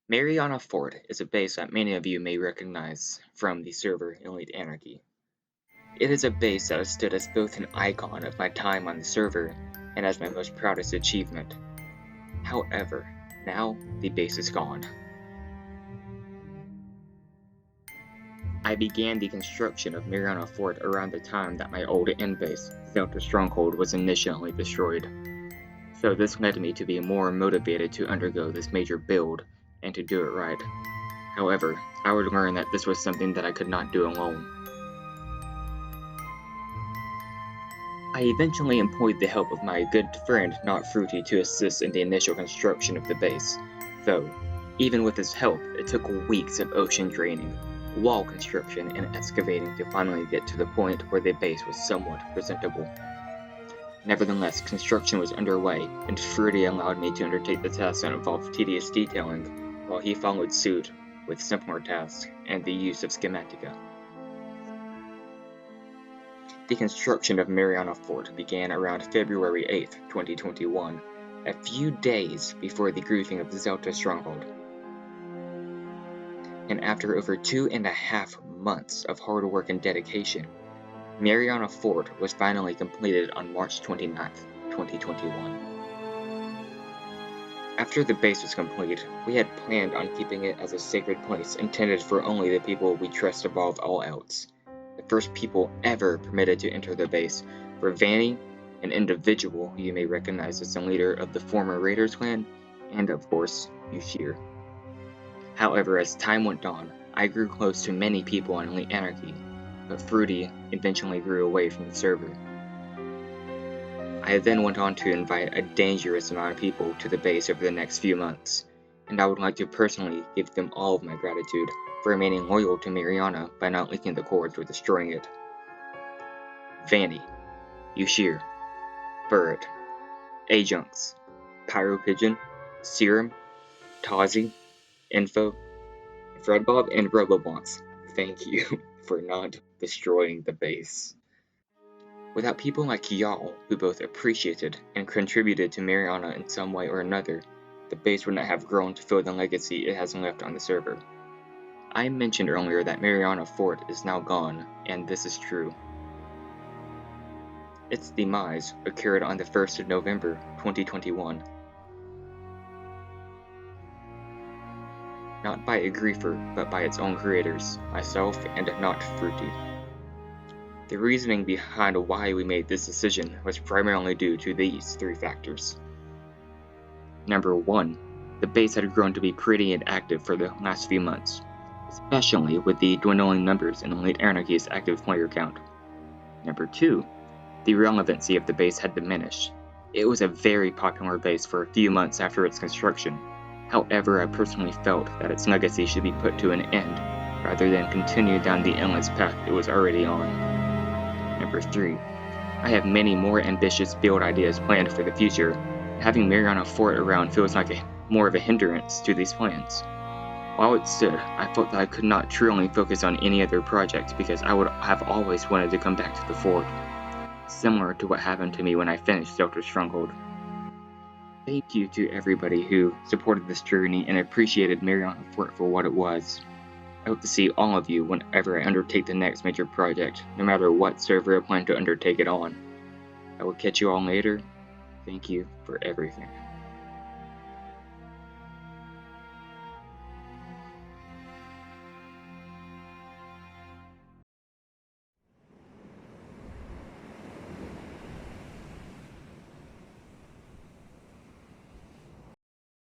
Mariana Fort is a base that many of you may recognize from the server Untitled Anarchy. It is a base that has stood as both an icon of my time on the server and as my most proudest achievement. However, now the base is gone. I began the construction of Mariana Fort around the time that my old end base, Zelda Stronghold, was initially destroyed. So this led me to be more motivated to undergo this major build and to do it right. However, I would learn that this was something that I could not do alone. I eventually employed the help of my good friend Not Fruity to assist in the initial construction of the base, though, even with his help, it took weeks of ocean draining, wall construction, and excavating to finally get to the point where the base was somewhat presentable. Nevertheless, construction was underway, and Fruity allowed me to undertake the tasks that involved tedious detailing, while he followed suit with simpler tasks and the use of schematica. The construction of Mariana Fort began around February 8, 2021, a few days before the griefing of the Zelda Stronghold. And after over 2.5 months of hard work and dedication, Mariana Fort was finally completed on March 29, 2021. After the base was complete, we had planned on keeping it as a sacred place intended for only the people we trust above all else. The first people ever permitted to enter the base were Vanny, an individual who you may recognize as the leader of the former Raiders clan, and of course, Yushir. However, as time went on, I grew close to many people on Elite Anarchy, but Fruity eventually grew away from the server. I then went on to invite a dangerous amount of people to the base over the next few months, and I would like to personally give them all of my gratitude for remaining loyal to Mariana by not leaking the cords or destroying it. Vanny, Yushir, Burret, Ajunx, Pyro Pigeon, Serum, Tazi, Info, Fredbob, and Robobonks, thank you for not destroying the base. Without people like y'all, who both appreciated and contributed to Mariana in some way or another, the base would not have grown to fill the legacy it has left on the server. I mentioned earlier that Mariana Fort is now gone, and this is true. Its demise occurred on the 1st of November, 2021. Not by a griefer, but by its own creators, myself and Not Fruity. The reasoning behind why we made this decision was primarily due to these 3 factors. Number 1, the base had grown to be pretty inactive for the last few months, especially with the dwindling numbers in Elite Anarchy's active player count. Number 2, the relevancy of the base had diminished. It was a very popular base for a few months after its construction. However, I personally felt that its legacy should be put to an end, rather than continue down the endless path it was already on. Number 3, I have many more ambitious build ideas planned for the future. Having Mariana Fort around feels like more of a hindrance to these plans. While it stood, I felt that I could not truly focus on any other project because I would have always wanted to come back to the fort, similar to what happened to me when I finished Zelda Stronghold. Thank you to everybody who supported this journey and appreciated Mariana Fort for what it was. I hope to see all of you whenever I undertake the next major project, no matter what server I plan to undertake it on. I will catch you all later. Thank you for everything.